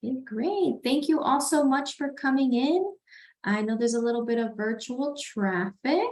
Okay, great. Thank you all so much for coming in. I know there's a little bit of virtual traffic,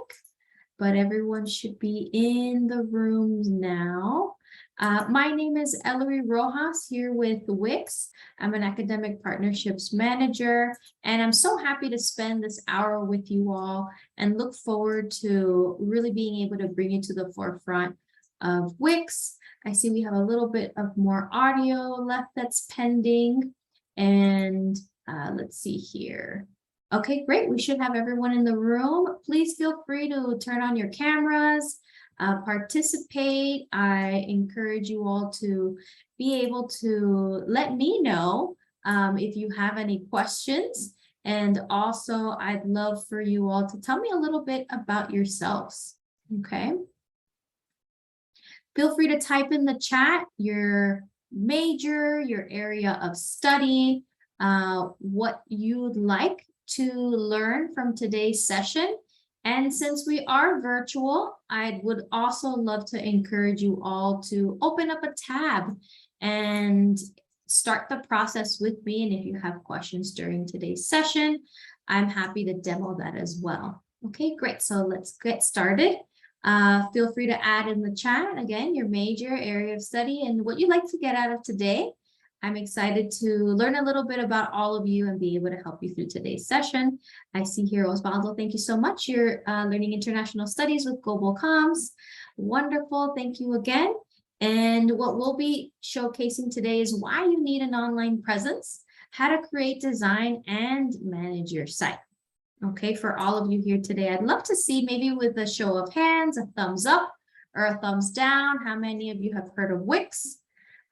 but everyone should be in the rooms now. My name is Ellery Rojas here with Wix. I'm an academic partnerships manager, and I'm so happy to spend this hour with you all and look forward to really being able to bring you to the forefront of Wix. I see we have a little bit of more audio left that's pending. And let's see here. Okay, great. We should have everyone in the room. Please feel free to turn on your cameras, participate. I encourage you all to be able to let me know if you have any questions. And also, I'd love for you all to tell me a little bit about yourselves. Okay. Feel free to type in the chat your major, your area of study, what you'd like to learn from today's session. And since we are virtual, I would also love to encourage you all to open up a tab and start the process with me. And if you have questions during today's session, I'm happy to demo that as well. Okay, great. So let's get started. Feel free to add in the chat, again, your major area of study and what you'd like to get out of today. I'm excited to learn a little bit about all of you and be able to help you through today's session. I see here, Osvaldo, thank you so much. You're learning international studies with Global Comms. Wonderful, thank you again. And what we'll be showcasing today is why you need an online presence, how to create, design, and manage your site. Okay, for all of you here today, I'd love to see maybe with a show of hands, a thumbs up or a thumbs down, how many of you have heard of Wix?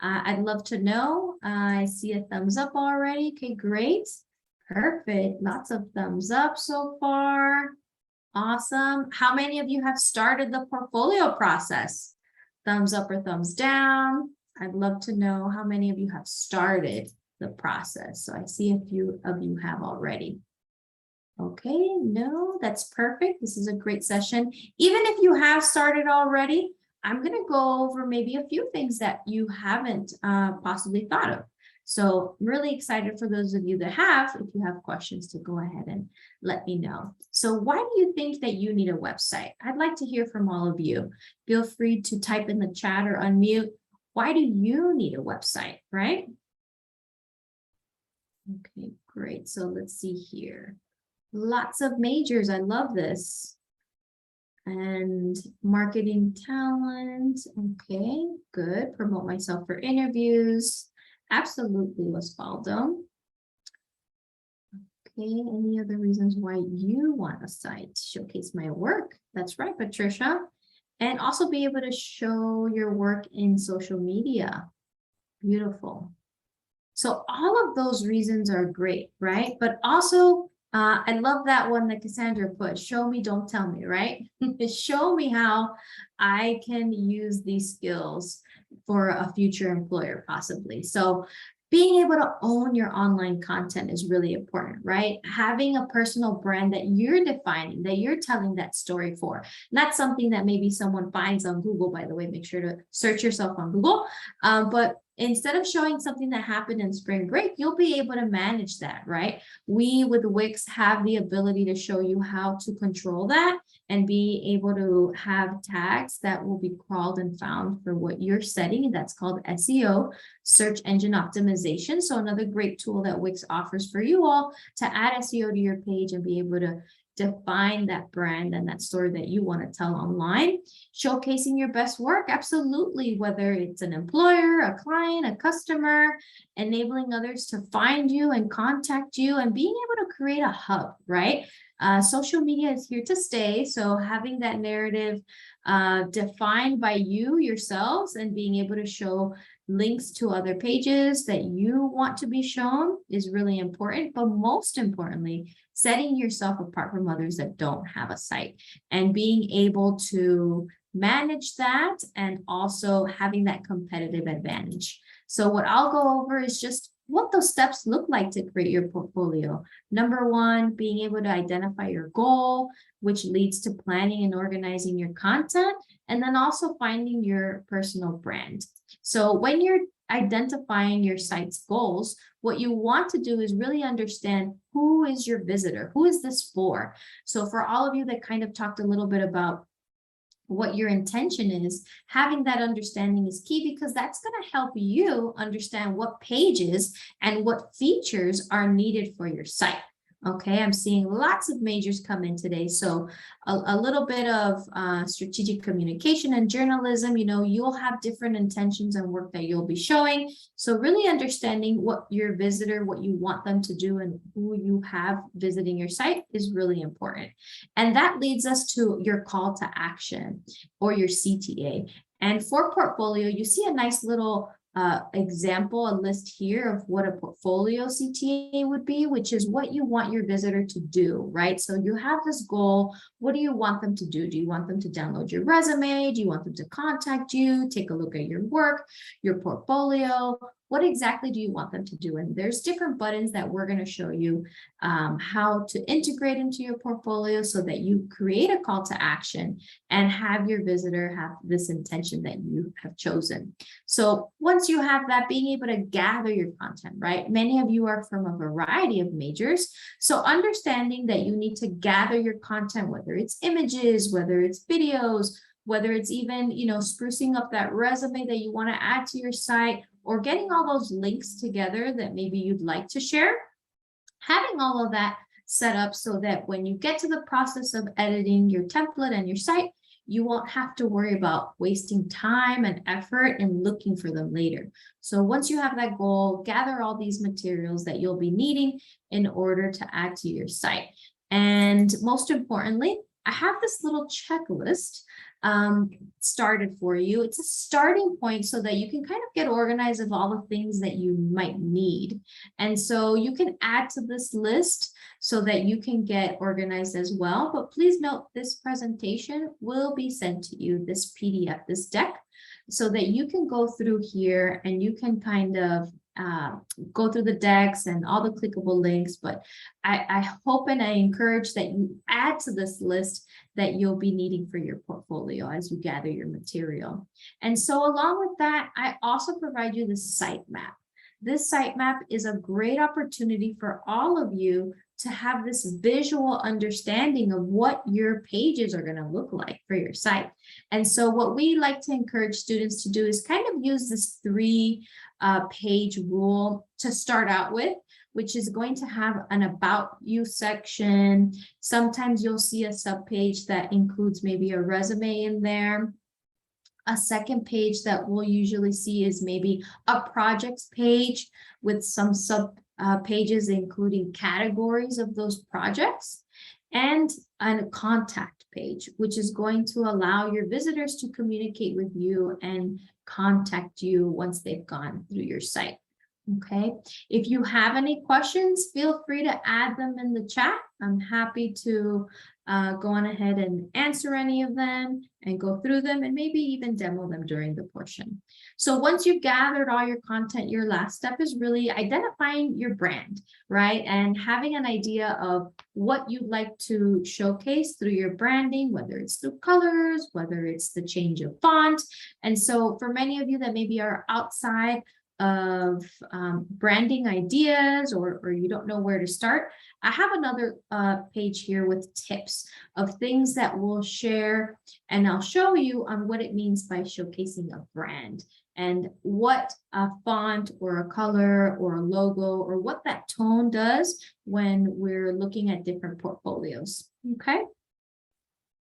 I'd love to know. I see a thumbs up already. Okay, great. Perfect. Lots of thumbs up so far. Awesome. How many of you have started the portfolio process? Thumbs up or thumbs down? I'd love to know how many of you have started the process. So I see a few of you have already. Okay, no, that's perfect. This is a great session. Even if you have started already, I'm going to go over maybe a few things that you haven't possibly thought of. So I'm really excited for those of you that have, if you have questions, to go ahead and let me know. So why do you think that you need a website? I'd like to hear from all of you. Feel free to type in the chat or unmute. Why do you need a website, right? Okay, great. So let's see here. Lots of majors. I love this. And marketing talent. Okay, good. Promote myself for interviews. Absolutely, Osvaldo. Okay, any other reasons why you want a site? Showcase my work. That's right, Patricia. And also be able to show your work in social media. Beautiful. So all of those reasons are great, right? But also, I love that one that Cassandra put, show me, don't tell me, right? Show me how I can use these skills for a future employer, possibly. So being able to own your online content is really important, right? Having a personal brand that you're defining, that you're telling that story for, not something that maybe someone finds on Google, by the way, make sure to search yourself on Google, but instead of showing something that happened in spring break, you'll be able to manage that, right? We with Wix have the ability to show you how to control that and be able to have tags that will be crawled and found for what you're setting. And that's called SEO, search engine optimization. So another great tool that Wix offers for you all to add SEO to your page and be able to define that brand and that story that you want to tell online. Showcasing your best work, absolutely, whether it's an employer, a client, a customer, enabling others to find you and contact you, and being able to create a hub, right? Social media is here to stay, so having that narrative defined by you yourselves and being able to show links to other pages that you want to be shown is really important. But most importantly, setting yourself apart from others that don't have a site and being able to manage that and also having that competitive advantage. So what I'll go over is just what those steps look like to create your portfolio. Number one, being able to identify your goal, which leads to planning and organizing your content, and then also finding your personal brand. So when you're identifying your site's goals, what you want to do is really understand who is your visitor, who is this for? So for all of you that kind of talked a little bit about what your intention is, having that understanding is key, because that's going to help you understand what pages and what features are needed for your site. Okay, I'm seeing lots of majors come in today. So a little bit of strategic communication and journalism, you'll have different intentions and work that you'll be showing. So really understanding what your visitor, what you want them to do, and who you have visiting your site is really important. And that leads us to your call to action, or your CTA. And for portfolio, you see a nice little example, a list here of what a portfolio CTA would be, which is what you want your visitor to do, right? So you have this goal. What do you want them to do? Do you want them to download your resume? Do you want them to contact you, take a look at your work, your portfolio? What exactly do you want them to do? And there's different buttons that we're going to show you how to integrate into your portfolio so that you create a call to action and have your visitor have this intention that you have chosen. So once you have that, being able to gather your content, right? Many of you are from a variety of majors. So understanding that you need to gather your content, whether it's images, whether it's videos, whether it's even, sprucing up that resume that you want to add to your site, or getting all those links together that maybe you'd like to share, having all of that set up so that when you get to the process of editing your template and your site, you won't have to worry about wasting time and effort and looking for them later. So once you have that goal, gather all these materials that you'll be needing in order to add to your site. And most importantly, I have this little checklist started for you. It's a starting point so that you can kind of get organized of all the things that you might need. And so you can add to this list so that you can get organized as well. But please note, this presentation will be sent to you, this PDF, this deck, so that you can go through here and you can kind of go through the decks and all the clickable links. But I hope and I encourage that you add to this list that you'll be needing for your portfolio as you gather your material. And so along with that, I also provide you this sitemap. This sitemap is a great opportunity for all of you to have this visual understanding of what your pages are going to look like for your site. And so what we like to encourage students to do is kind of use this 3-page rule to start out with, which is going to have an about you section. Sometimes you'll see a subpage that includes maybe a resume in there. A second page that we'll usually see is maybe a projects page with some sub pages including categories of those projects, and a contact page, which is going to allow your visitors to communicate with you and contact you once they've gone through your site. Okay, if you have any questions, feel free to add them in the chat. I'm happy to go on ahead and answer any of them and go through them and maybe even demo them during the portion. So once you've gathered all your content, your last step is really identifying your brand, right? And having an idea of what you'd like to showcase through your branding, whether it's through colors, whether it's the change of font. And so for many of you that maybe are outside of branding ideas, or you don't know where to start, I have another page here with tips of things that we'll share, and I'll show you on what it means by showcasing a brand and what a font or a color or a logo or what that tone does when we're looking at different portfolios. Okay,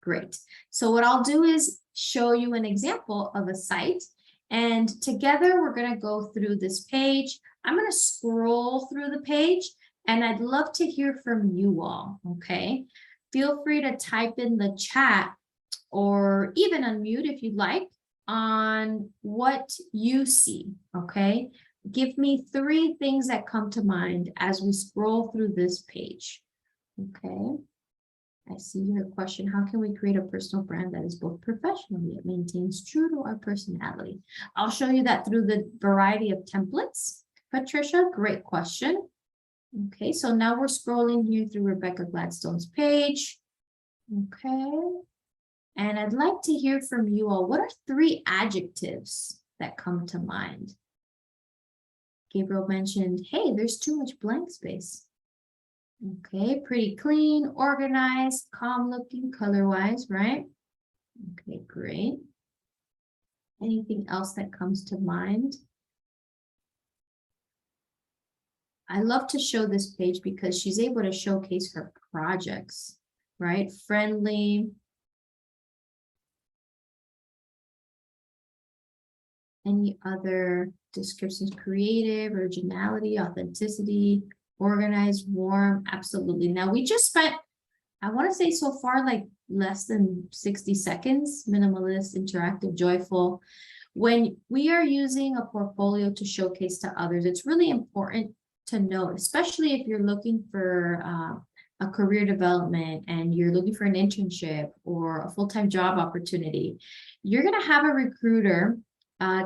great. So what I'll do is show you an example of a site. And together we're going to go through this page. I'm going to scroll through the page and I'd love to hear from you all. Okay, feel free to type in the chat or even unmute if you'd like on what you see. Okay, give me 3 things that come to mind as we scroll through this page. Okay, I see your question. How can we create a personal brand that is both professional yet maintains true to our personality? I'll show you that through the variety of templates. Patricia, great question. Okay, so now we're scrolling here through Rebecca Gladstone's page. Okay, and I'd like to hear from you all. What are 3 adjectives that come to mind? Gabriel mentioned, hey, there's too much blank space. Okay, pretty clean, organized, calm looking color-wise, right? Okay, great. Anything else that comes to mind? I love to show this page because she's able to showcase her projects, right? Friendly. Any other descriptions? Creative, originality, authenticity, organized, warm. Absolutely. Now we just spent, I want to say so far, like less than 60 seconds, minimalist, interactive, joyful. When we are using a portfolio to showcase to others, it's really important to note, especially if you're looking for a career development and you're looking for an internship or a full-time job opportunity, you're going to have a recruiter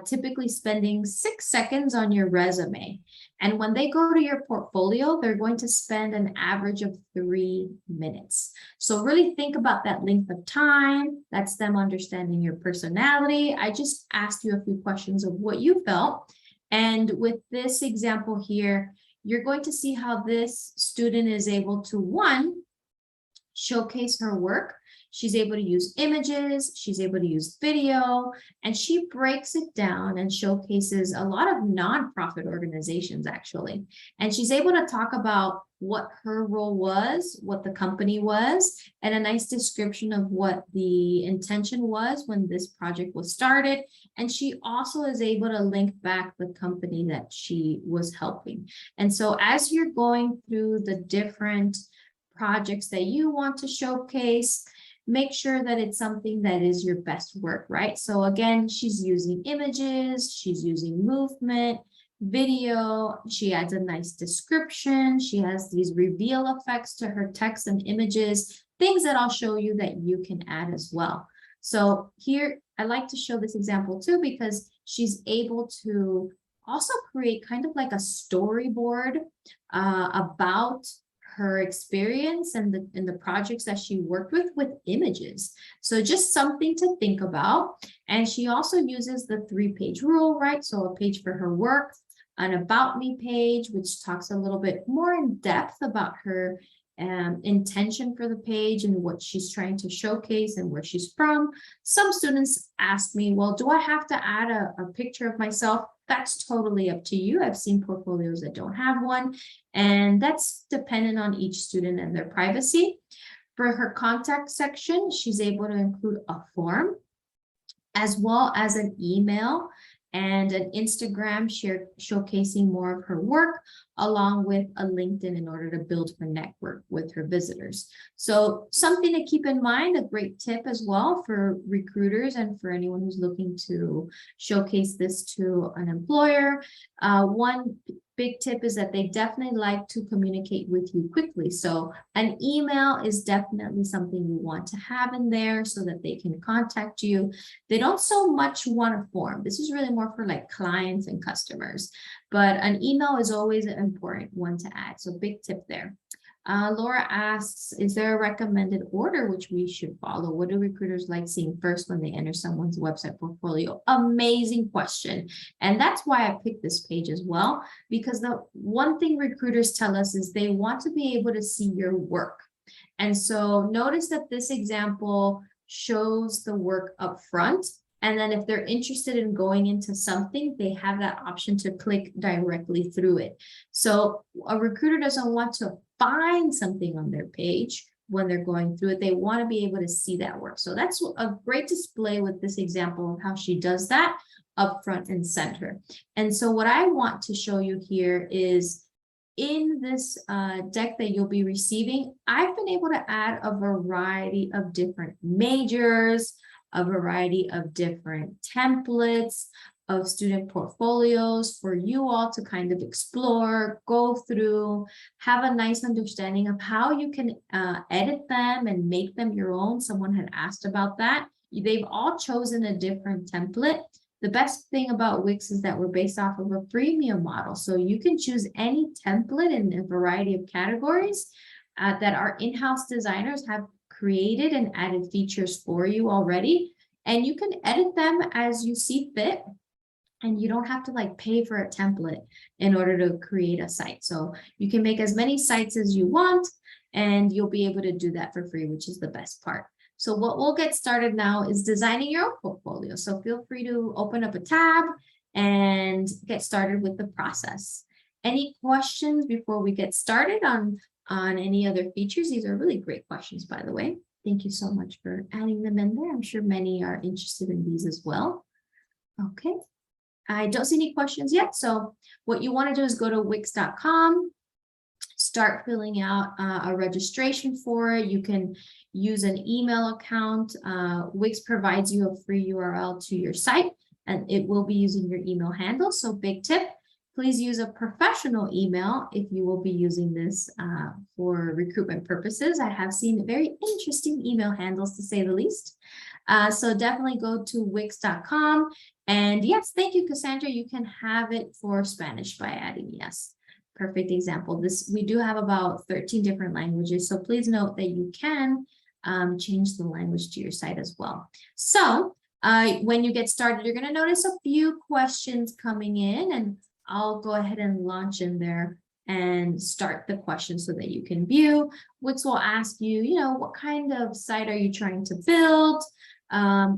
typically spending 6 seconds on your resume. And when they go to your portfolio, they're going to spend an average of 3 minutes. So really think about that length of time. That's them understanding your personality. I just asked you a few questions of what you felt. And with this example here, you're going to see how this student is able to, one, showcase her work. She's able to use images, she's able to use video, and she breaks it down and showcases a lot of nonprofit organizations, actually. And she's able to talk about what her role was, what the company was, and a nice description of what the intention was when this project was started. And she also is able to link back the company that she was helping. And so as you're going through the different projects that you want to showcase, make sure that it's something that is your best work, right? So again, she's using images, she's using movement, video, she adds a nice description, she has these reveal effects to her text and images, things that I'll show you that you can add as well. So here, I like to show this example too, because she's able to also create kind of like a storyboard about her experience and the projects that she worked with images. So just something to think about. And she also uses the 3-page rule, right? So a page for her work, an about me page, which talks a little bit more in depth about her intention for the page and what she's trying to showcase and where she's from. Some students ask me, well, do I have to add a picture of myself? That's totally up to you. I've seen portfolios that don't have one, and that's dependent on each student and their privacy. For her contact section, she's able to include a form as well as an email and an Instagram showcasing more of her work, along with a LinkedIn in order to build her network with her visitors. So something to keep in mind, a great tip as well for recruiters and for anyone who's looking to showcase this to an employer. One big tip is that they definitely like to communicate with you quickly. So an email is definitely something you want to have in there so that they can contact you. They don't so much want a form. This is really more for like clients and customers, but an email is always an important one to add. So big tip there. Laura asks, is there a recommended order which we should follow? What do recruiters like seeing first when they enter someone's website portfolio? Amazing question. And that's why I picked this page as well, because the one thing recruiters tell us is they want to be able to see your work. And so notice that this example shows the work up front. And then if they're interested in going into something, they have that option to click directly through it. So a recruiter doesn't want to find something on their page when they're going through it. They want to be able to see that work. So that's a great display with this example of how she does that up front and center. And so what I want to show you here is in this deck that you'll be receiving, I've been able to add a variety of different majors, a variety of different templates of student portfolios for you all to kind of explore, go through, have a nice understanding of how you can edit them and make them your own. Someone had asked about that. They've all chosen a different template. The best thing about Wix is that we're based off of a freemium model. So you can choose any template in a variety of categories that our in-house designers have created and added features for you already. And you can edit them as you see fit. And you don't have to like pay for a template in order to create a site. So you can make as many sites as you want, and you'll be able to do that for free, which is the best part. So what we'll get started now is designing your own portfolio. So feel free to open up a tab and get started with the process. Any questions before we get started on any other features? These are really great questions, by the way. Thank you so much for adding them in there. I'm sure many are interested in these as well. Okay. I don't see any questions yet. So what you want to do is go to Wix.com, start filling out a registration for it. You can use an email account. Wix provides you a free URL to your site, and it will be using your email handle. So big tip, please use a professional email if you will be using this for recruitment purposes. I have seen very interesting email handles, to say the least. So definitely go to Wix.com. And yes, thank you, Cassandra. You can have it for Spanish by adding yes. Perfect example. We do have about 13 different languages. So please note that you can change the language to your site as well. So when you get started, you're going to notice a few questions coming in, and I'll go ahead and launch in there and start the question so that you can view. Wix will ask you, what kind of site are you trying to build?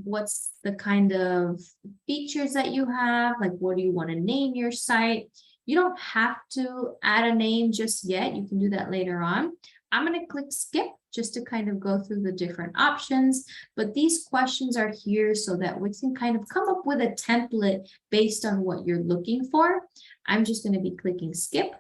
What's the kind of features that you have? Like, what do you want to name your site? You don't have to add a name just yet. You can do that later on. I'm going to click skip just to kind of go through the different options. But these questions are here so that we can kind of come up with a template based on what you're looking for. I'm just going to be clicking skip.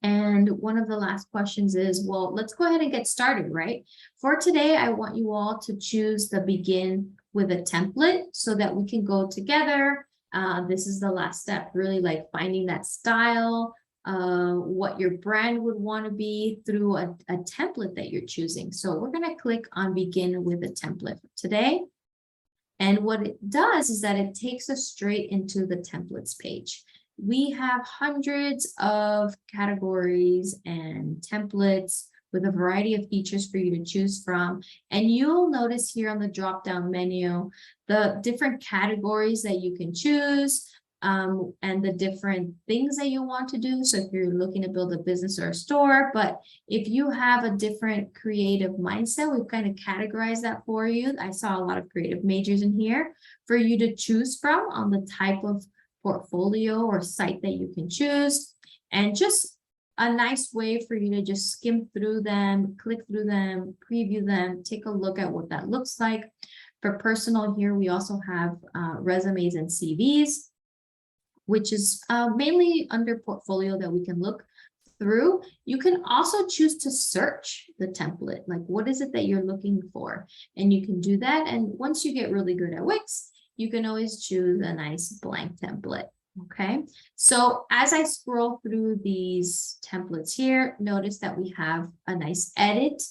And one of the last questions is, well, let's go ahead and get started, right? For today, I want you all to choose the begin with a template so that we can go together. This is the last step, really like finding that style, what your brand would want to be through a template that you're choosing. So we're going to click on begin with a template for today. And what it does is that it takes us straight into the templates page. We have hundreds of categories and templates with a variety of features for you to choose from. And you'll notice here on the drop-down menu, the different categories that you can choose and the different things that you want to do. So if you're looking to build a business or a store, but if you have a different creative mindset, we've kind of categorized that for you. I saw a lot of creative majors in here for you to choose from on the type of portfolio or site that you can choose, and just a nice way for you to just skim through them, click through them, preview them, take a look at what that looks like. For personal here, we also have resumes and CVs, which is mainly under portfolio that we can look through. You can also choose to search the template, like what is it that you're looking for? And you can do that. And once you get really good at Wix, you can always choose a nice blank template. Okay, so as I scroll through these templates here, notice that we have a nice edit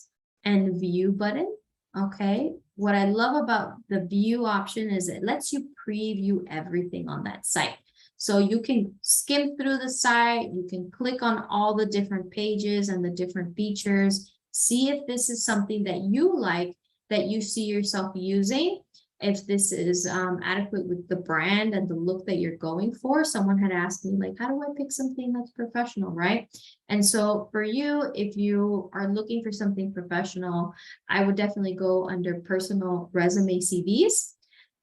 and view button. Okay, what I love about the view option is it lets you preview everything on that site. So you can skim through the site, you can click on all the different pages and the different features, see if this is something that you like, that you see yourself using, if this is adequate with the brand and the look that you're going for. Someone had asked me, like, how do I pick something that's professional, right? And so for you, if you are looking for something professional, I would definitely go under personal resume CVs.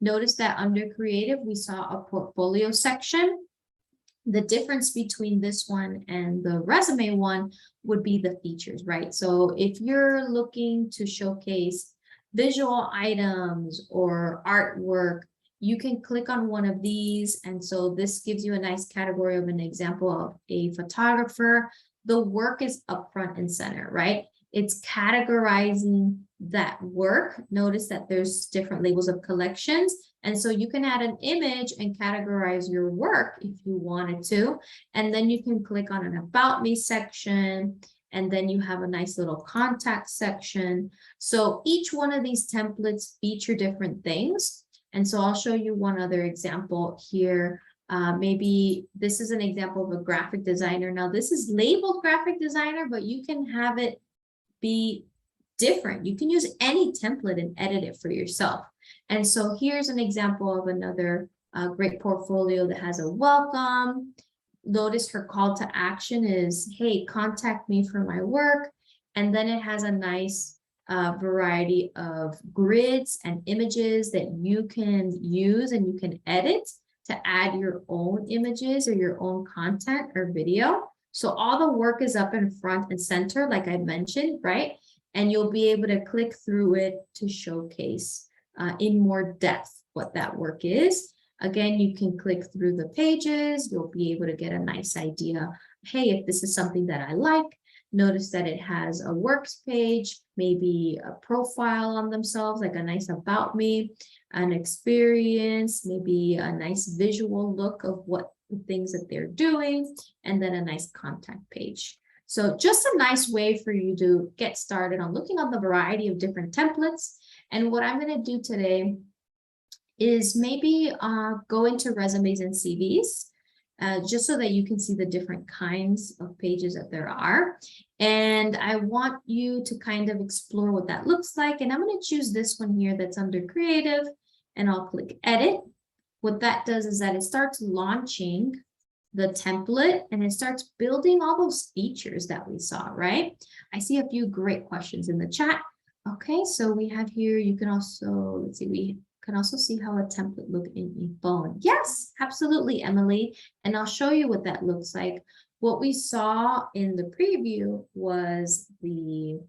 Notice that under creative, we saw a portfolio section. The difference between this one and the resume one would be the features, right? So if you're looking to showcase visual items or artwork, you can click on one of these. And so this gives you a nice category of an example of a photographer. The work is up front and center, right? It's categorizing that work. Notice that there's different labels of collections. And so you can add an image and categorize your work if you wanted to. And then you can click on an About Me section. And then you have a nice little contact section. So each one of these templates feature different things. And so I'll show you one other example here. Maybe this is an example of a graphic designer. Now this is labeled graphic designer, but you can have it be different. You can use any template and edit it for yourself. And so here's an example of another A great portfolio that has a welcome. Notice her call to action is, hey, contact me for my work. And then it has a nice variety of grids and images that you can use and you can edit to add your own images or your own content or video. So all the work is up in front and center, like I mentioned, right? And you'll be able to click through it to showcase in more depth what that work is. Again, you can click through the pages. You'll be able to get a nice idea. Hey, if this is something that I like, notice that it has a works page, maybe a profile on themselves, like a nice about me, an experience, maybe a nice visual look of what the things that they're doing, and then a nice contact page. So just a nice way for you to get started on looking at the variety of different templates. And what I'm going to do today is maybe go into resumes and CVs, just so that you can see the different kinds of pages that there are. And I want you to kind of explore what that looks like. And I'm going to choose this one here that's under creative, and I'll click edit. What that does is that it starts launching the template and it starts building all those features that we saw, right? I see a few great questions in the chat. Okay, so we have here, you can also, let's see, we can also see how a template look in a phone. Yes, absolutely, Emily. And I'll show you what that looks like. What we saw in the preview was the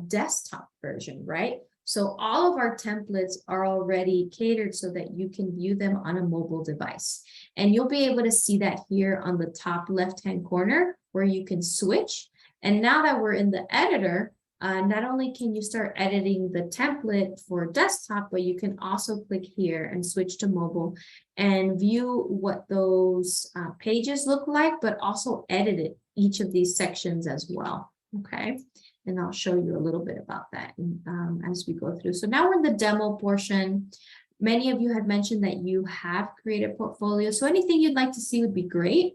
desktop version, right? So all of our templates are already catered so that you can view them on a mobile device. And you'll be able to see that here on the top left-hand corner where you can switch. And now that we're in the editor, not only can you start editing the template for desktop, but you can also click here and switch to mobile and view what those pages look like, but also edit it, each of these sections as well, okay? And I'll show you a little bit about that as we go through. So now we're in the demo portion. Many of you had mentioned that you have created portfolios, so anything you'd like to see would be great.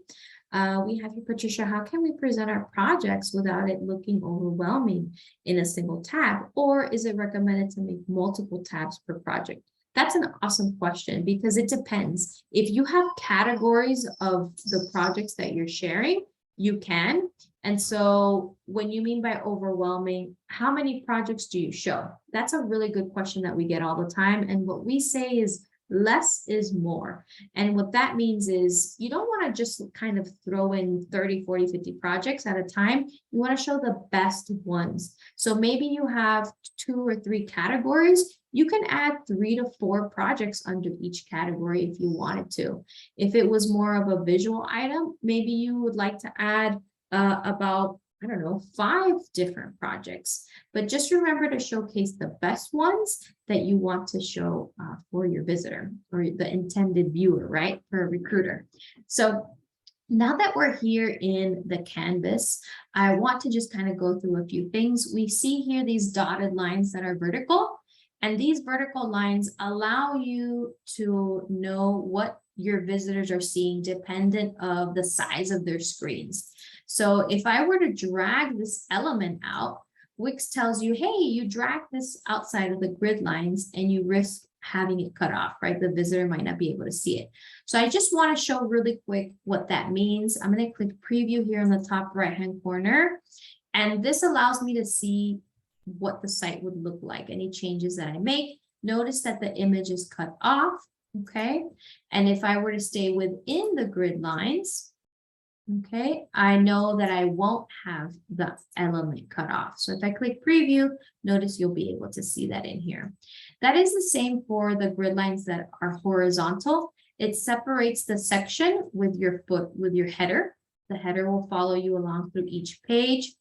We have here, Patricia, how can we present our projects without it looking overwhelming in a single tab? Or is it recommended to make multiple tabs per project? That's an awesome question because it depends. If you have categories of the projects that you're sharing, you can. And so when you mean by overwhelming, how many projects do you show? That's a really good question that we get all the time. And what we say is less is more. And what that means is you don't want to just kind of throw in 30, 40, 50 projects at a time. You want to show the best ones. So maybe you have 2 or 3 categories. You can add 3 to 4 projects under each category if you wanted to. If it was more of a visual item, maybe you would like to add about, I don't know, 5 different projects. But just remember to showcase the best ones that you want to show for your visitor or the intended viewer, right? For a recruiter. So now that we're here in the canvas, I want to just kind of go through a few things. We see here these dotted lines that are vertical, and these vertical lines allow you to know what your visitors are seeing dependent of the size of their screens. So if I were to drag this element out, Wix tells you, hey, you drag this outside of the grid lines and you risk having it cut off, right? The visitor might not be able to see it. So I just want to show really quick what that means. I'm going to click preview here in the top right-hand corner. And this allows me to see what the site would look like, any changes that I make. Notice that the image is cut off, okay? And if I were to stay within the grid lines, okay, I know that I won't have the element cut off. So if I click preview, notice you'll be able to see that in here. That is the same for the grid lines that are horizontal. It separates the section with your header. The header will follow you along through each page.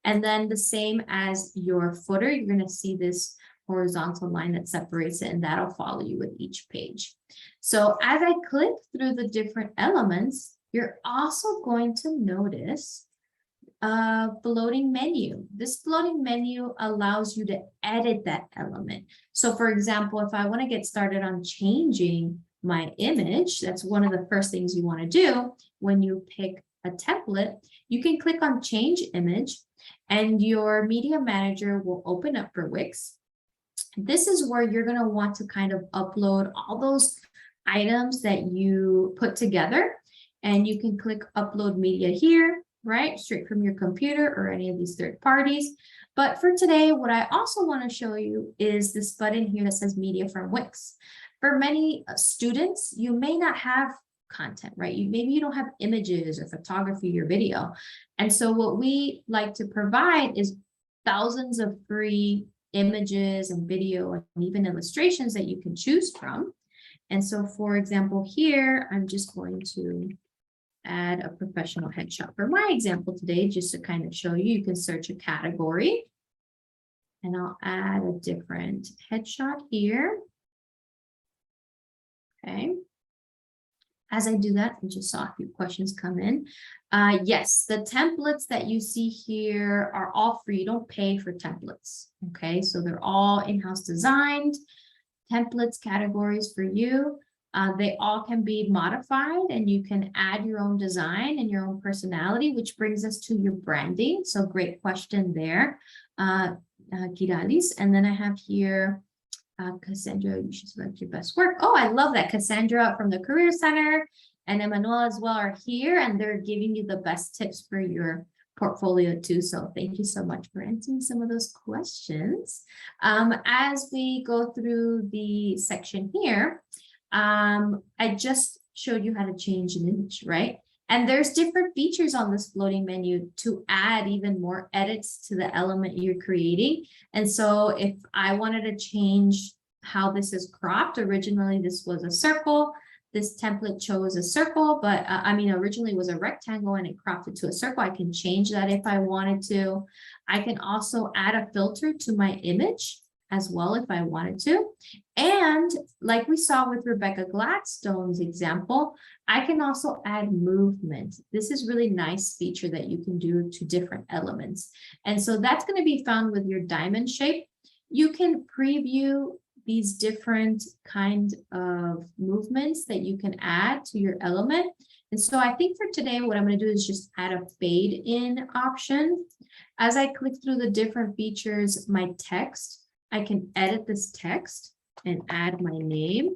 And then the same as your footer, you're going to see this horizontal line that separates it, and that'll follow you with each page. So as I click through the different elements, you're also going to notice a floating menu. This floating menu allows you to edit that element. So for example, if I want to get started on changing my image, that's one of the first things you want to do when you pick a template. You can click on change image and your media manager will open up for Wix. This is where you're going to want to kind of upload all those items that you put together, and you can click upload media here, right? Straight from your computer or any of these third parties. But for today, what I also want to show you is this button here that says media from Wix. For many students, you may not have content, right? Maybe you don't have images or photography or video. And so what we like to provide is thousands of free images and video and even illustrations that you can choose from. And so, for example, here, I'm just going to add a professional headshot for my example today, just to kind of show you. You can search a category, and I'll add a different headshot here. Okay. As I do that, I just saw a few questions come in. Yes, the templates that you see here are all free. You don't pay for templates. Okay, so they're all in-house designed templates, categories for you. They all can be modified, and you can add your own design and your own personality, which brings us to your branding. So great question there, Kiralis. And then I have here, Cassandra, you should select your best work. Oh, I love that. Cassandra from the Career Center and Emmanuel as well are here, and they're giving you the best tips for your portfolio too. So thank you so much for answering some of those questions. As we go through the section here, I just showed you how to change an image, right? And there's different features on this floating menu to add even more edits to the element you're creating. And so if I wanted to change how this is cropped, originally this was a circle. This template chose a circle, but originally it was a rectangle and it cropped it to a circle. I can change that if I wanted to. I can also add a filter to my image as well if I wanted to. And like we saw with Rebecca Gladstone's example, I can also add movement. This is really nice feature that you can do to different elements. And so that's going to be found with your diamond shape. You can preview these different kind of movements that you can add to your element. And so I think for today, what I'm going to do is just add a fade in option. As I click through the different features, my text, I can edit this text and add my name.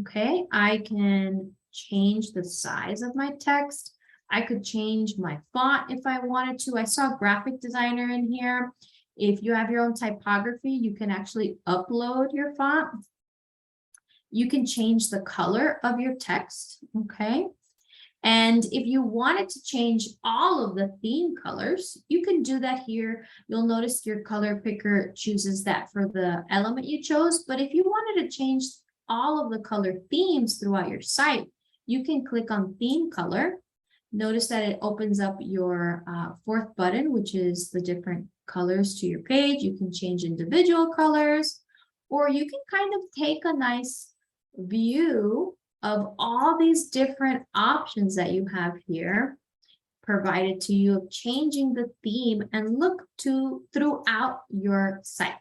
Okay, I can change the size of my text. I could change my font if I wanted to. I saw graphic designer in here. If you have your own typography, you can actually upload your font. You can change the color of your text, okay? And if you wanted to change all of the theme colors, you can do that here. You'll notice your color picker chooses that for the element you chose. But if you wanted to change all of the color themes throughout your site, you can click on theme color. Notice that it opens up your fourth button, which is the different colors to your page. You can change individual colors, or you can kind of take a nice view of all these different options that you have here provided to you of changing the theme and look to throughout your site.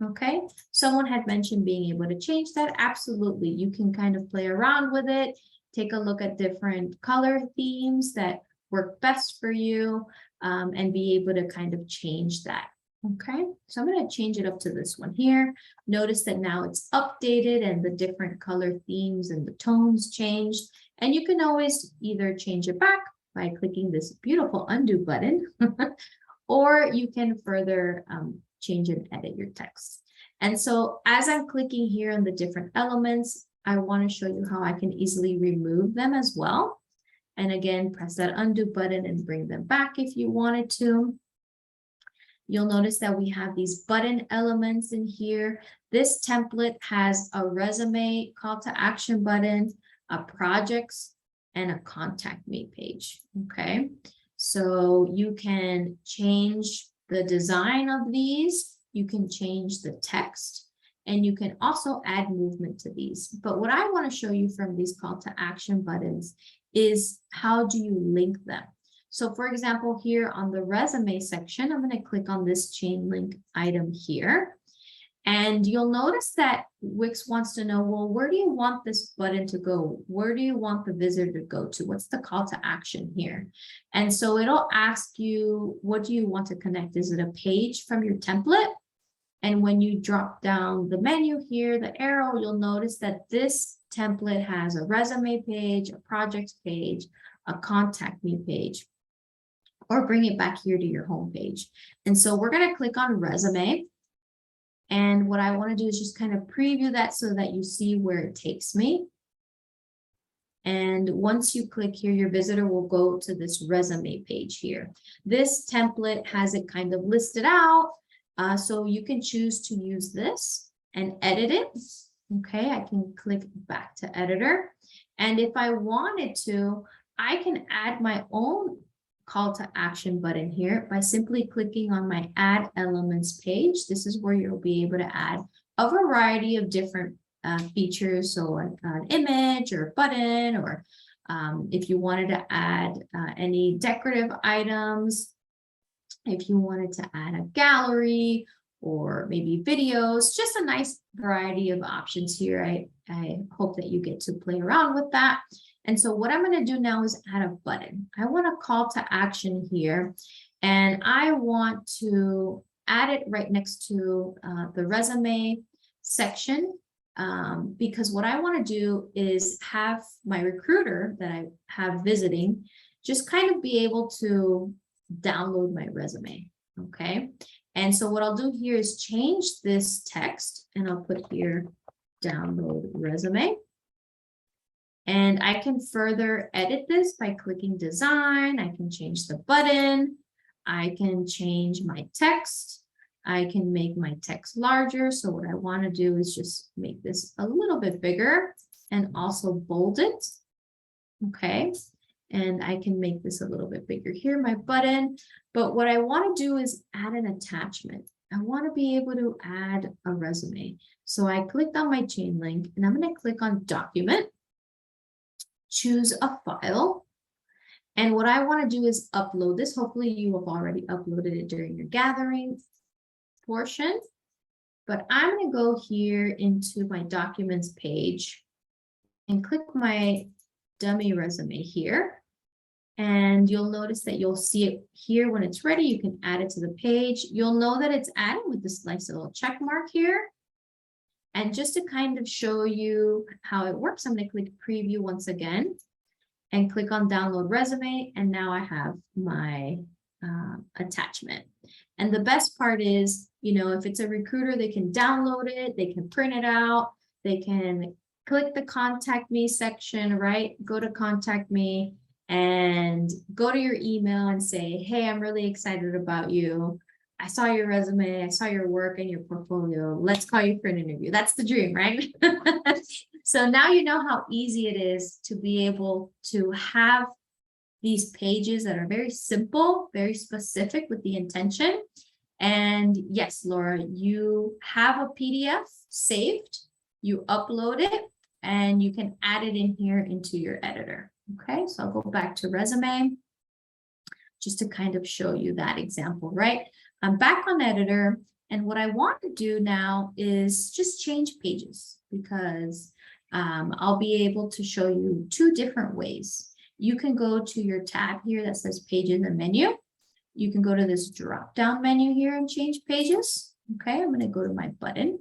Okay, someone had mentioned being able to change that. Absolutely, you can kind of play around with it, take a look at different color themes that work best for you, and be able to kind of change that. Okay, so I'm going to change it up to this one here. Notice that now it's updated and the different color themes and the tones changed. And you can always either change it back by clicking this beautiful undo button, or you can further change and edit your text. And so as I'm clicking here on the different elements, I want to show you how I can easily remove them as well. And again, press that undo button and bring them back if you wanted to. You'll notice that we have these button elements in here. This template has a resume call to action button, a projects, and a contact me page. Okay, so you can change the design of these. You can change the text, and you can also add movement to these. But what I want to show you from these call to action buttons is how do you link them? So for example, here on the resume section, I'm going to click on this chain link item here. And you'll notice that Wix wants to know, well, where do you want this button to go? Where do you want the visitor to go to? What's the call to action here? And so it'll ask you, what do you want to connect? Is it a page from your template? And when you drop down the menu here, the arrow, you'll notice that this template has a resume page, a projects page, a contact me page, or bring it back here to your home page. And so we're going to click on resume. And what I want to do is just kind of preview that so that you see where it takes me. And once you click here, your visitor will go to this resume page here. This template has it kind of listed out. So you can choose to use this and edit it. Okay, I can click back to editor. And if I wanted to, I can add my own call to action button here by simply clicking on my add elements page. This is where you'll be able to add a variety of different features. So an image or a button, or if you wanted to add any decorative items, if you wanted to add a gallery or maybe videos, just a nice variety of options here. I hope that you get to play around with that. And so what I'm going to do now is add a button. I want a call to action here, and I want to add it right next to the resume section, because what I want to do is have my recruiter that I have visiting just kind of be able to download my resume. Okay. And so what I'll do here is change this text, and I'll put here download resume. And I can further edit this by clicking design. I can change the button. I can change my text. I can make my text larger. So what I want to do is just make this a little bit bigger and also bold it. Okay. And I can make this a little bit bigger here, my button. But what I want to do is add an attachment. I want to be able to add a resume. So I clicked on my chain link, and I'm going to click on document, choose a file. And what I want to do is upload this. Hopefully you have already uploaded it during your gathering portion. But I'm going to go here into my documents page and click my dummy resume here. And you'll notice that you'll see it here when it's ready. You can add it to the page. You'll know that it's added with this nice little check mark here. And just to kind of show you how it works, I'm going to click preview once again and click on download resume. And now I have my attachment. And the best part is, you know, if it's a recruiter, they can download it, they can print it out, they can click the contact me section, right? Go to contact me and go to your email and say, hey, I'm really excited about you. I saw your resume, I saw your work and your portfolio. Let's call you for an interview. That's the dream, right? So now you know how easy it is to be able to have these pages that are very simple, very specific with the intention. And yes, Laura, you have a PDF saved, you upload it, and you can add it in here into your editor. Okay, so I'll go back to resume just to kind of show you that example, right? I'm back on editor, and what I want to do now is just change pages, because I'll be able to show you two different ways. You can go to your tab here that says pages and menu. You can go to this drop down menu here and change pages. Okay, I'm going to go to my button.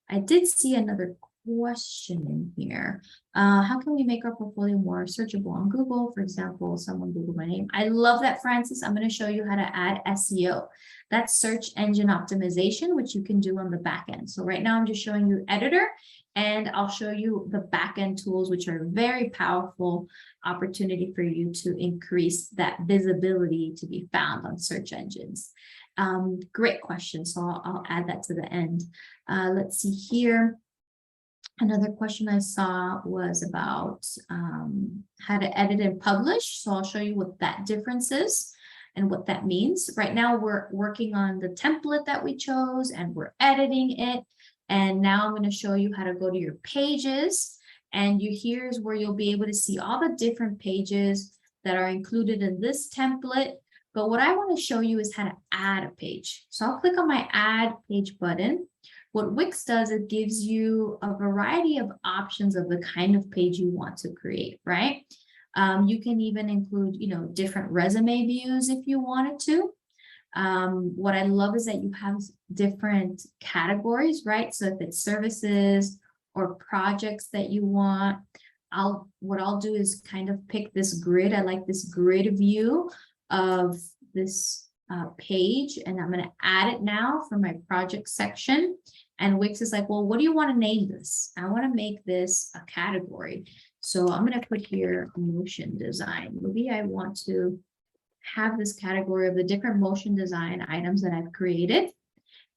I did see another question in here. How can we make our portfolio more searchable on Google? For example, someone Googled my name. I love that, Francis. I'm going to show you how to add SEO. That's search engine optimization, which you can do on the back end. So right now I'm just showing you editor, and I'll show you the back end tools, which are very powerful opportunity for you to increase that visibility to be found on search engines. Great question. So I'll add that to the end. Let's see here. Another question I saw was about how to edit and publish. So I'll show you what that difference is and what that means. Right now we're working on the template that we chose and we're editing it. And now I'm going to show you how to go to your pages. And here's where you'll be able to see all the different pages that are included in this template. But what I want to show you is how to add a page. So I'll click on my add page button. What Wix does, it gives you a variety of options of the kind of page you want to create, right? You can even include, you know, different resume views if you wanted to. What I love is that you have different categories, right? So if it's services or projects that you want. What I'll do is kind of pick this grid. I like this grid view of this page, and I'm going to add it now for my project section. And Wix is like, well, what do you want to name this? I want to make this a category. So I'm going to put here motion design. Maybe I want to have this category of the different motion design items that I've created.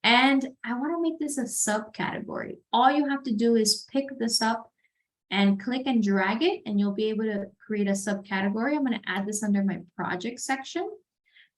And I want to make this a subcategory. All you have to do is pick this up and click and drag it, and you'll be able to create a subcategory. I'm going to add this under my project section.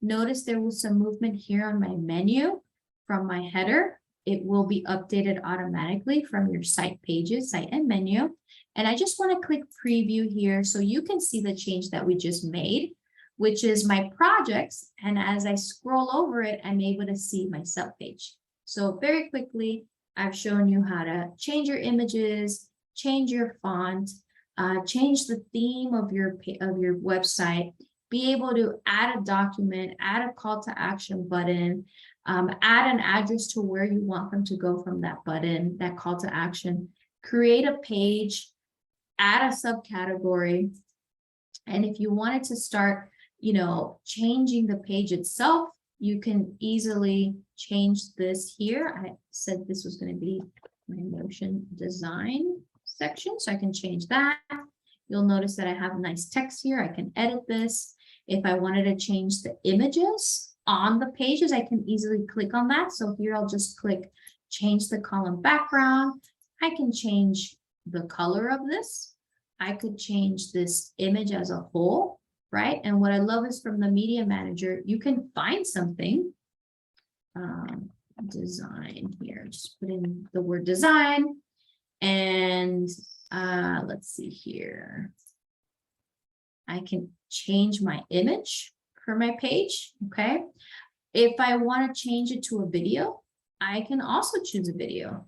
Notice there was some movement here on my menu from my header. It will be updated automatically from your site pages, site and menu. And I just want to click preview here so you can see the change that we just made, which is my projects. And as I scroll over it, I'm able to see my subpage. So very quickly, I've shown you how to change your images, change your font, change the theme of your website, be able to add a document, add a call to action button, add an address to where you want them to go from that button, that call to action, create a page, add a subcategory. And if you wanted to start, changing the page itself, you can easily change this here. I said this was going to be my motion design section, so I can change that. You'll notice that I have nice text here. I can edit this. If I wanted to change the images on the pages, I can easily click on that. So here I'll just click change the column background. I can change the color of this. I could change this image as a whole, right? And what I love is from the media manager, you can find something. Design here, just put in the word design. And let's see here. I can change my image for my page, okay? If I want to change it to a video, I can also choose a video.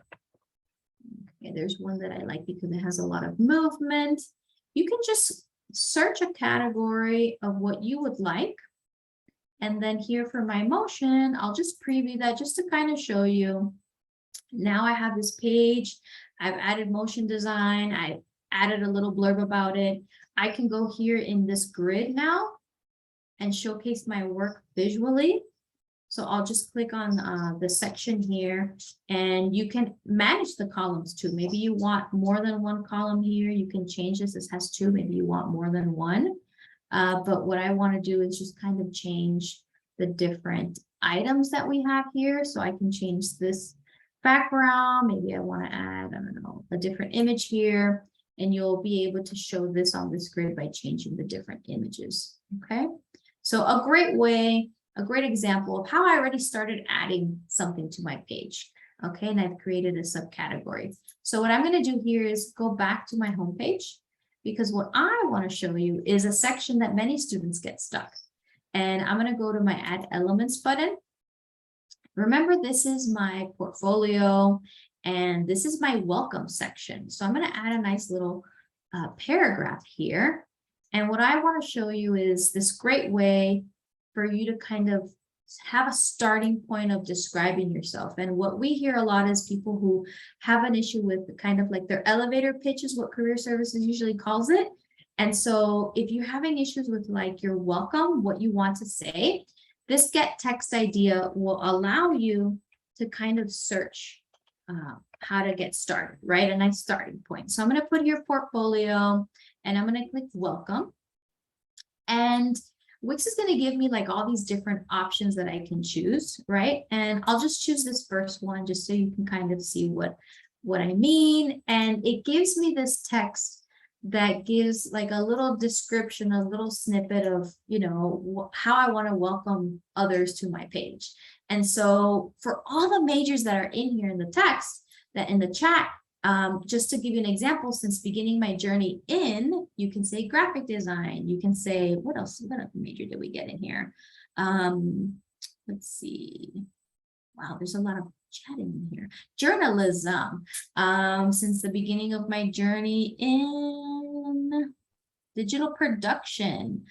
Okay, there's one that I like because it has a lot of movement. You can just search a category of what you would like. And then here for my motion, I'll just preview that just to kind of show you. Now I have this page. I've added motion design. I added a little blurb about it. I can go here in this grid now and showcase my work visually. So I'll just click on the section here, and you can manage the columns too. Maybe you want more than one column here. You can change this. This has two. Maybe you want more than one. But what I want to do is just kind of change the different items that we have here. So I can change this background. Maybe I want to add, I don't know, a different image here, and you'll be able to show this on this grid by changing the different images. Okay, so a great way, a great example of how I already started adding something to my page. Okay, and I've created a subcategory. So what I'm going to do here is go back to my home page, because what I want to show you is a section that many students get stuck. And I'm going to go to my Add Elements button. Remember, this is my portfolio, and this is my welcome section. So I'm going to add a nice little paragraph here. And what I want to show you is this great way for you to kind of have a starting point of describing yourself. And what we hear a lot is people who have an issue with kind of like their elevator pitch is what career services usually calls it. And so if you're having issues with like your welcome, what you want to say, this get text idea will allow you to kind of search how to get started, right? A nice starting point. So I'm going to put here portfolio, and I'm going to click welcome. And Wix is going to give me like all these different options that I can choose, right? And I'll just choose this first one just so you can kind of see what I mean. And it gives me this text that gives like a little description, a little snippet of, how I want to welcome others to my page. And so for all the majors that are in here in the text, that in the chat, just to give you an example, since beginning my journey in, you can say graphic design, you can say, what else, what other major did we get in here? Let's see. Wow, there's a lot of chatting in here. Journalism, since the beginning of my journey in digital production,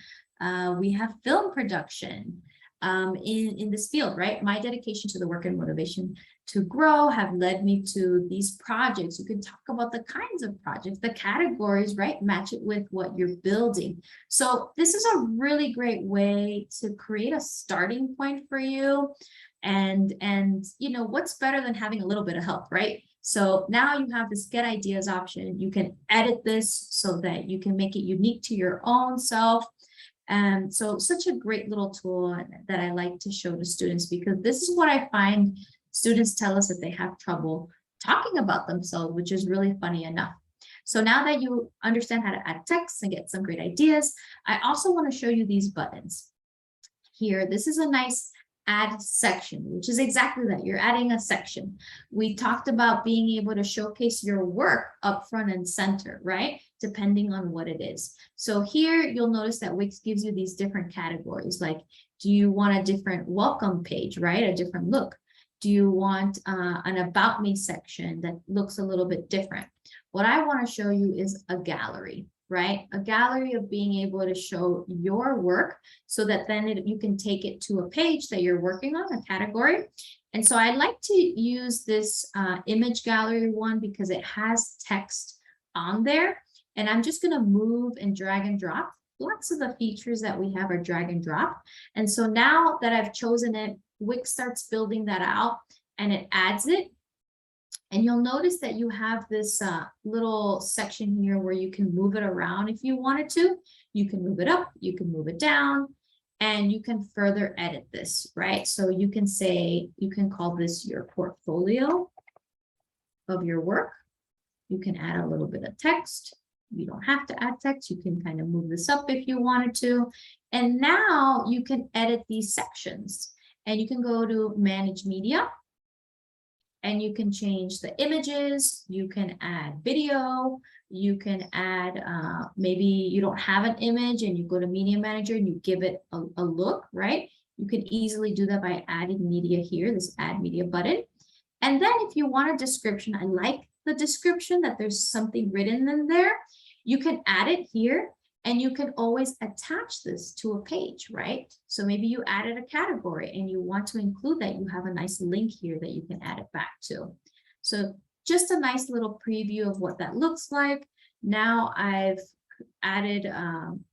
we have film production. in this field, right? My dedication to the work and motivation to grow have led me to these projects. You can talk about the kinds of projects, the categories, right? Match it with what you're building. So this is a really great way to create a starting point for you. And you know, what's better than having a little bit of help, right? So now you have this get ideas option. You can edit this so that you can make it unique to your own self. And so such a great little tool that I like to show to students, because this is what I find students tell us that they have trouble talking about themselves, which is really funny enough. So now that you understand how to add text and get some great ideas, I also want to show you these buttons. Here, this is a nice add section, which is exactly that. You're adding a section. We talked about being able to showcase your work up front and center, right? Depending on what it is. So here you'll notice that Wix gives you these different categories. Like, do you want a different welcome page, right? A different look? Do you want an about me section that looks a little bit different? What I want to show you is a gallery, right? A gallery of being able to show your work so that then you can take it to a page that you're working on, a category. And so I like to use this image gallery one because it has text on there. And I'm just going to move and drag and drop. Lots of the features that we have are drag and drop. And so now that I've chosen it, Wix starts building that out and it adds it. And you'll notice that you have this little section here where you can move it around if you wanted to. You can move it up, you can move it down, and you can further edit this, right? So you can say, you can call this your portfolio of your work. You can add a little bit of text. You don't have to add text. You can kind of move this up if you wanted to. And now you can edit these sections. And you can go to Manage Media. And you can change the images, you can add video, you can add, maybe you don't have an image and you go to Media Manager and you give it a look, right? You can easily do that by adding media here, this Add Media button. And then if you want a description, I like the description that there's something written in there, you can add it here. And you can always attach this to a page, right? So maybe you added a category and you want to include that. You have a nice link here that you can add it back to. So just a nice little preview of what that looks like. Now I've added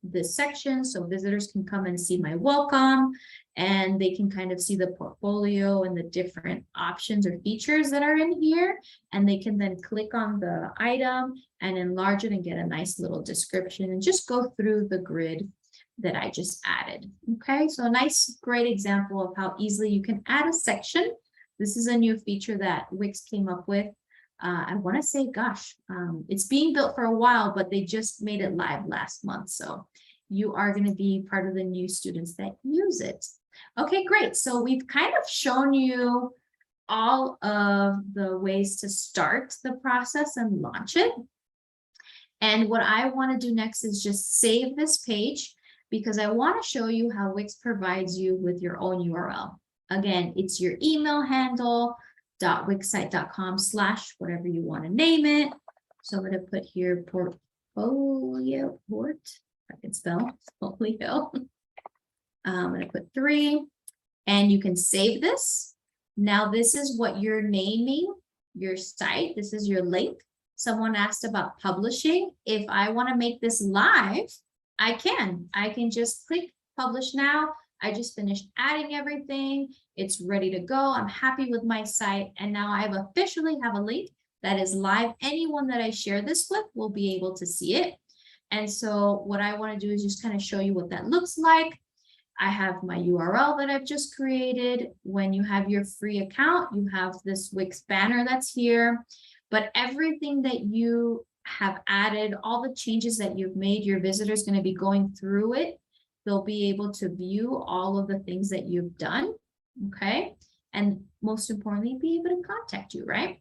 this section so visitors can come and see my welcome and they can kind of see the portfolio and the different options or features that are in here. And they can then click on the item and enlarge it and get a nice little description and just go through the grid that I just added. Okay, so a nice, great example of how easily you can add a section. This is a new feature that Wix came up with. I want to say, gosh, it's being built for a while, but they just made it live last month. So you are going to be part of the new students that use it. Okay, great. So we've kind of shown you all of the ways to start the process and launch it. And what I want to do next is just save this page because I want to show you how Wix provides you with your own URL. Again, it's your email handle, .wixsite.com/ whatever you want to name it. So I'm going to put here portfolio, I can spell portfolio. I'm going to put 3 and you can save this. Now this is what you're naming your site. This is your link. Someone asked about publishing. If I want to make this live, I can just click publish now. I just finished adding everything. It's ready to go. I'm happy with my site. And now I officially have a link that is live. Anyone that I share this with will be able to see it. And so what I want to do is just kind of show you what that looks like. I have my URL that I've just created. When you have your free account, you have this Wix banner that's here. But everything that you have added, all the changes that you've made, your visitor's going to be going through it. They'll be able to view all of the things that you've done, okay? And most importantly, be able to contact you, right?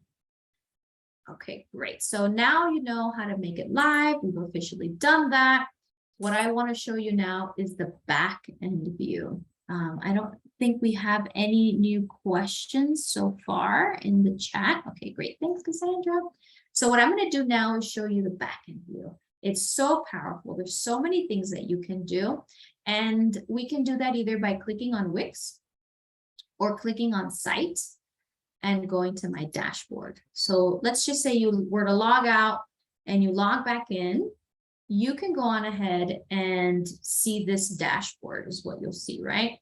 Okay, great. So now you know how to make it live. We've officially done that. What I want to show you now is the back end view. I don't think we have any new questions so far in the chat. Okay, great. Thanks, Cassandra. So what I'm going to do now is show you the back end view. It's so powerful. There's so many things that you can do. And we can do that either by clicking on Wix or clicking on Site and going to my dashboard. So let's just say you were to log out and you log back in. You can go on ahead and see this dashboard is what you'll see, right?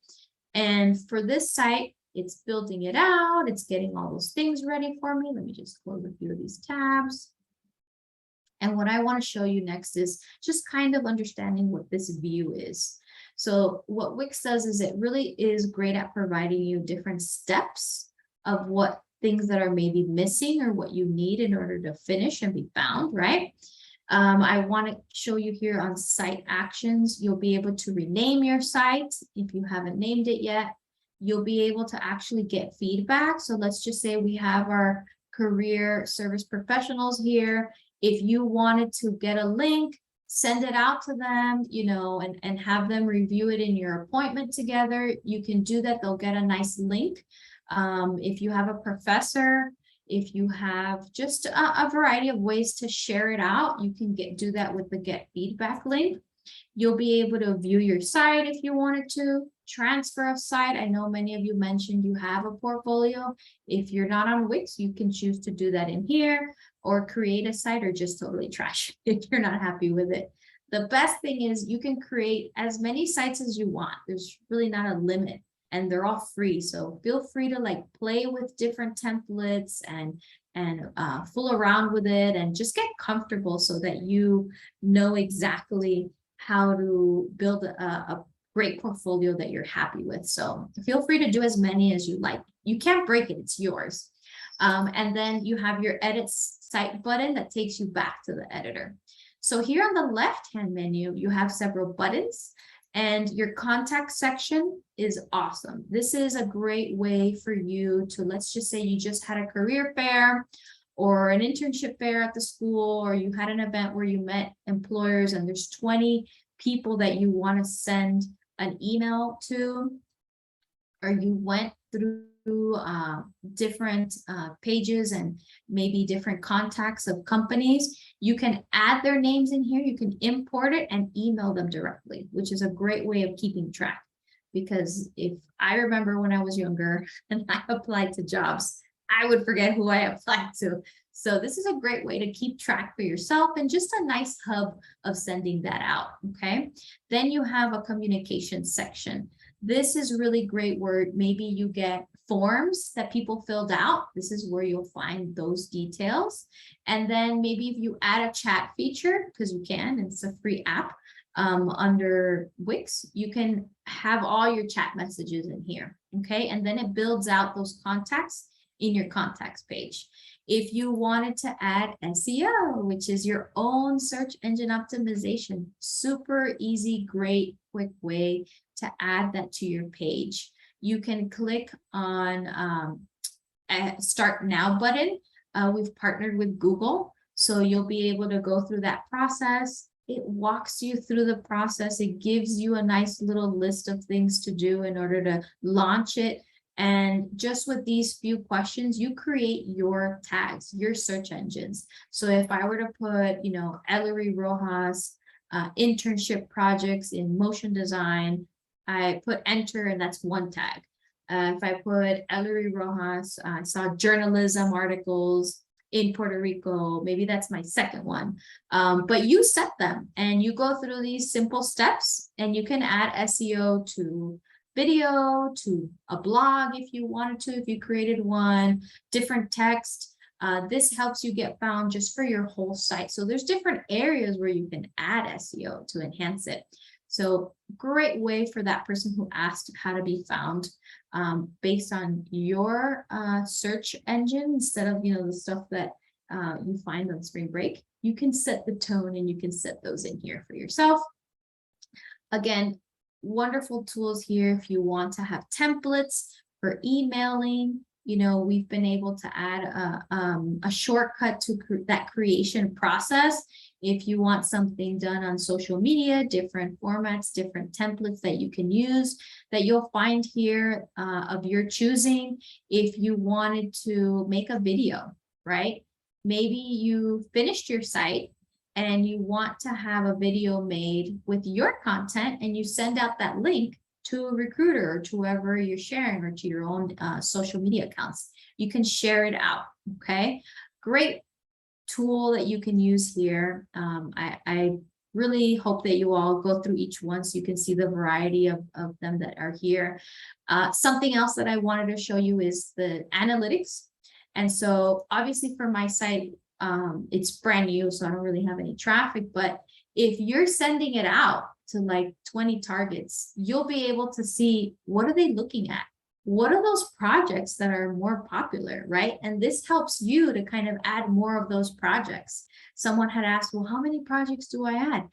And for this site, it's building it out. It's getting all those things ready for me. Let me just close a few of these tabs. And what I want to show you next is just kind of understanding what this view is. So what Wix does is it really is great at providing you different steps of what things that are maybe missing or what you need in order to finish and be found, right? I want to show you here on site actions. You'll be able to rename your site if you haven't named it yet. You'll be able to actually get feedback. So let's just say we have our career service professionals here. If you wanted to get a link, send it out to them, you know, and have them review it in your appointment together, you can do that. They'll get a nice link. If you have a professor, if you have just a variety of ways to share it out, you can do that with the get feedback link. You'll be able to view your site if you wanted to, transfer a site. I know many of you mentioned you have a portfolio. If you're not on Wix, you can choose to do that in here or create a site or just totally trash if you're not happy with it. The best thing is you can create as many sites as you want. There's really not a limit. And they're all free. So feel free to like play with different templates and fool around with it and just get comfortable so that you know exactly how to build a great portfolio that you're happy with. So feel free to do as many as you like. You can't break it, it's yours. And then you have your edit site button that takes you back to the editor. So here on the left-hand menu, you have several buttons. And your contact section is awesome. This is a great way for you to, let's just say you just had a career fair or an internship fair at the school, or you had an event where you met employers and there's 20 people that you want to send an email to, or you went through different pages and maybe different contacts of companies. You can add their names in here. You can import it and email them directly, which is a great way of keeping track. Because if I remember when I was younger and I applied to jobs, I would forget who I applied to. So this is a great way to keep track for yourself and just a nice hub of sending that out, okay? Then you have a communication section. This is really great where maybe you get forms that people filled out. This is where you'll find those details. And then maybe if you add a chat feature, because you can, and it's a free app under Wix, you can have all your chat messages in here, okay? And then it builds out those contacts in your contacts page. If you wanted to add SEO, which is your own search engine optimization, super easy, great, quick way to add that to your page. You can click on a Start Now button. We've partnered with Google, so you'll be able to go through that process. It walks you through the process. It gives you a nice little list of things to do in order to launch it. And just with these few questions, you create your tags, your search engines. So if I were to put, you know, Ellery Rojas internship projects in motion design, I put enter and that's one tag. If I put Ellery Rojas, I saw journalism articles in Puerto Rico, maybe that's my second one. But you set them and you go through these simple steps and you can add SEO to video, to a blog if you wanted to, if you created one, different text. This helps you get found just for your whole site. So there's different areas where you can add SEO to enhance it. So great way for that person who asked how to be found based on your search engine instead of, you know, the stuff that you find on spring break. You can set the tone and you can set those in here for yourself. Again, wonderful tools here if you want to have templates for emailing. You know, we've been able to add a shortcut to that creation process. If you want something done on social media, different formats, different templates that you can use that you'll find here of your choosing. If you wanted to make a video, right? Maybe you finished your site and you want to have a video made with your content, and you send out that link to a recruiter or to whoever you're sharing, or to your own social media accounts. You can share it out, okay? Great tool that you can use here. I really hope that you all go through each one so you can see the variety of them that are here. Something else that I wanted to show you is the analytics. And so obviously for my site, it's brand new, so I don't really have any traffic, but if you're sending it out to like 20 targets, you'll be able to see what are they looking at? What are those projects that are more popular, right? And this helps you to kind of add more of those projects. Someone had asked, well, how many projects do I add?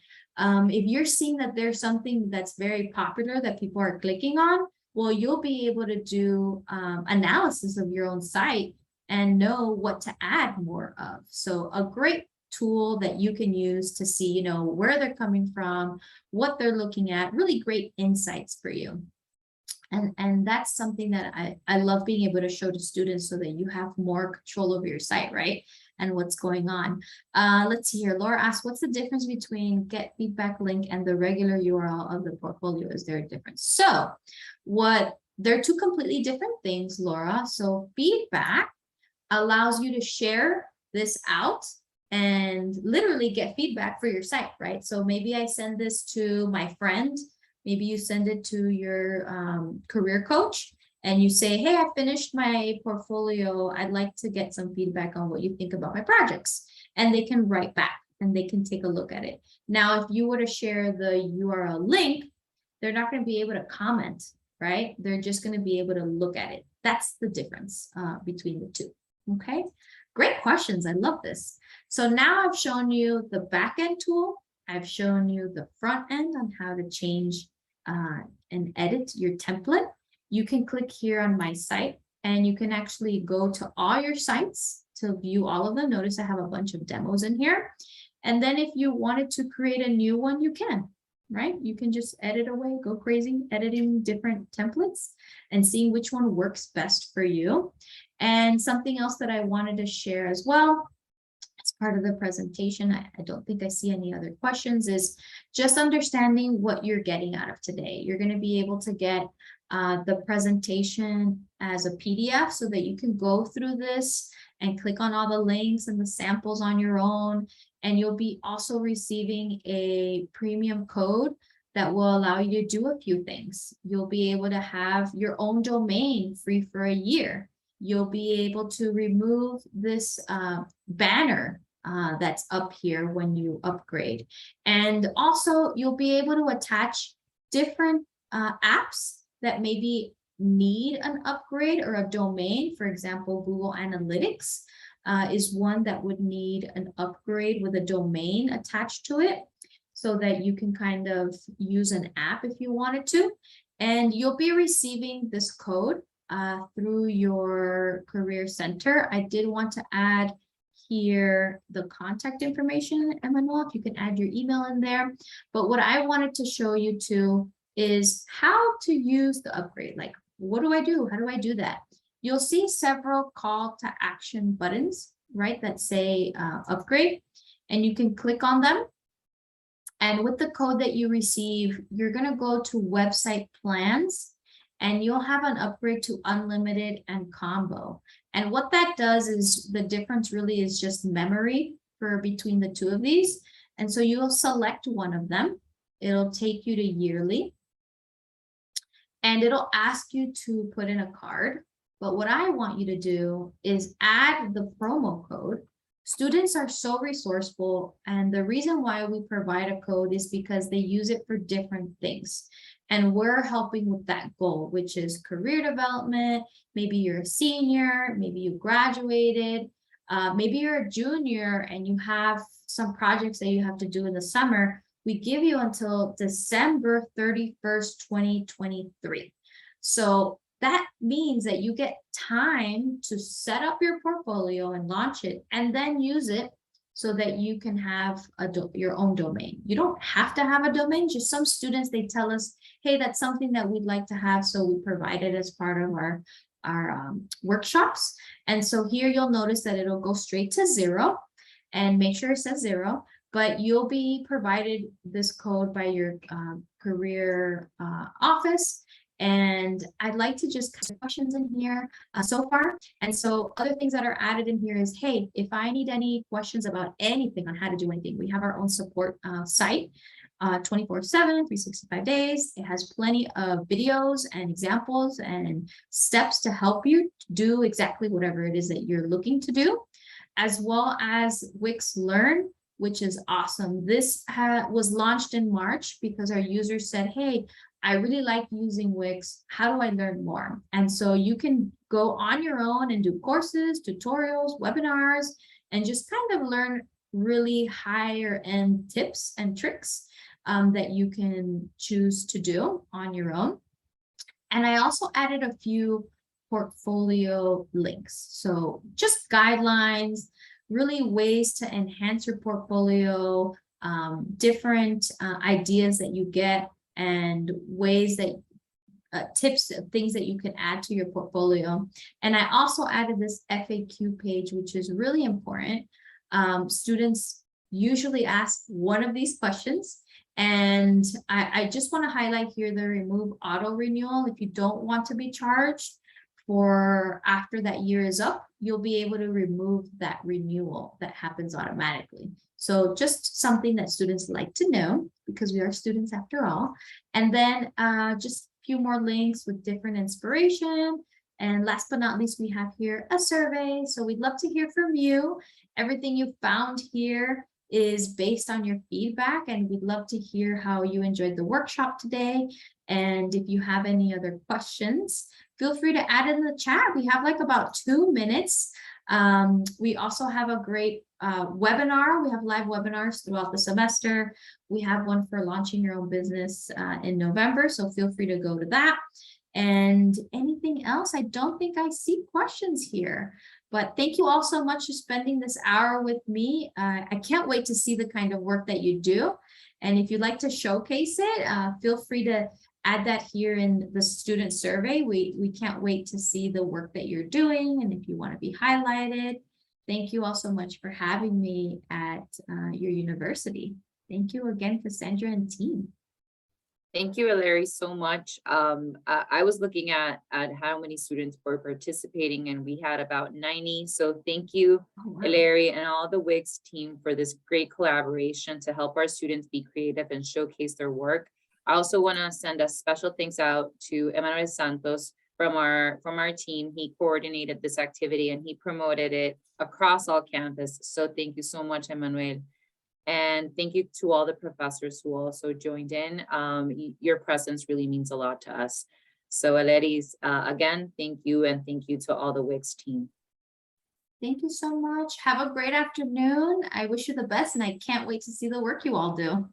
If you're seeing that there's something that's very popular that people are clicking on, well, you'll be able to do analysis of your own site and know what to add more of. So a great tool that you can use to see, you know, where they're coming from, what they're looking at, really great insights for you. And that's something that I love being able to show to students so that you have more control over your site, right? And what's going on. Let's see here. Laura asks, what's the difference between get feedback link and the regular URL of the portfolio? Is there a difference? So they're two completely different things, Laura. So feedback allows you to share this out and literally get feedback for your site, right? So maybe I send this to my friend. Maybe you send it to your career coach and you say, hey, I finished my portfolio. I'd like to get some feedback on what you think about my projects. And they can write back and they can take a look at it. Now, if you were to share the URL link, they're not going to be able to comment, right? They're just going to be able to look at it. That's the difference between the two. Okay, great questions. I love this. So now I've shown you the back end tool. I've shown you the front end on how to change and edit your template. You can click here on my site and you can actually go to all your sites to view all of them. Notice I have a bunch of demos in here. And then if you wanted to create a new one, you can, right? You can just edit away, go crazy, editing different templates and seeing which one works best for you. And something else that I wanted to share as well as part of the presentation, I don't think I see any other questions, is just understanding what you're getting out of today. You're going to be able to get the presentation as a PDF so that you can go through this and click on all the links and the samples on your own. And you'll be also receiving a premium code that will allow you to do a few things. You'll be able to have your own domain free for a year. You'll be able to remove this banner that's up here when you upgrade. And also you'll be able to attach different apps that maybe need an upgrade or a domain. For example, Google Analytics is one that would need an upgrade with a domain attached to it so that you can kind of use an app if you wanted to. And you'll be receiving this code through your career center. I did want to add here the contact information, Emmanuel, if you can add your email in there. But what I wanted to show you too is how to use the upgrade. Like, what do I do? How do I do that? You'll see several call to action buttons, right, that say upgrade, and you can click on them. And with the code that you receive, you're going to go to website plans and you'll have an upgrade to unlimited and combo. And what that does is the difference really is just memory for between the two of these. And so you'll select one of them. It'll take you to yearly. And it'll ask you to put in a card. But what I want you to do is add the promo code. Students are so resourceful. And the reason why we provide a code is because they use it for different things. And we're helping with that goal, which is career development. Maybe you're a senior, maybe you graduated, maybe you're a junior and you have some projects that you have to do in the summer. We give you until December 31st, 2023. So that means that you get time to set up your portfolio and launch it and then use it so that you can have your own domain. You don't have to have a domain. Just some students, they tell us, hey, that's something that we'd like to have. So we provide it as part of our workshops. And so here you'll notice that it'll go straight to 0 and make sure it says 0. but you'll be provided this code by your career office. And I'd like to just questions in here so far. And so other things that are added in here is, hey, if I need any questions about anything on how to do anything, we have our own support site 24/7, 365 days. It has plenty of videos and examples and steps to help you do exactly whatever it is that you're looking to do, as well as Wix Learn, which is awesome. This was launched in March because our users said, hey, I really like using Wix. How do I learn more? And so you can go on your own and do courses, tutorials, webinars, and just kind of learn really higher end tips and tricks that you can choose to do on your own. And I also added a few portfolio links. So just guidelines, really ways to enhance your portfolio, different ideas that you get, and ways that tips, things that you can add to your portfolio. And I also added this FAQ page, which is really important. Students usually ask one of these questions. And I just want to highlight here the remove auto renewal. If you don't want to be charged for after that year is up, you'll be able to remove that renewal that happens automatically. So just something that students like to know, because we are students after all. And then just a few more links with different inspiration. And last but not least, we have here a survey. So we'd love to hear from you. Everything you found here is based on your feedback, and we'd love to hear how you enjoyed the workshop today. And if you have any other questions, feel free to add in the chat. We have like about 2 minutes. We also have a great webinar. We have live webinars throughout the semester. We have one for launching your own business in November, so feel free to go to that. And anything else? I don't think I see questions here. But thank you all so much for spending this hour with me. I can't wait to see the kind of work that you do. And if you'd like to showcase it, feel free to add that here in the student survey. We can't wait to see the work that you're doing. And if you want to be highlighted, thank you all so much for having me at your university. Thank you again, Cassandra and team. Thank you, Hilary, so much. I was looking at how many students were participating, and we had about 90. So thank you, Hilary, and all the Wix team for this great collaboration to help our students be creative and showcase their work. I also want to send a special thanks out to Emmanuel Santos from our team. He coordinated this activity and he promoted it across all campus. So thank you so much, Emmanuel. And thank you to all the professors who also joined in. Your presence really means a lot to us. So Aleris, again, thank you, and thank you to all the Wix team. Thank you so much. Have a great afternoon. I wish you the best, and I can't wait to see the work you all do.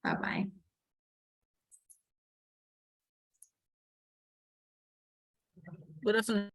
Bye-bye. Good afternoon.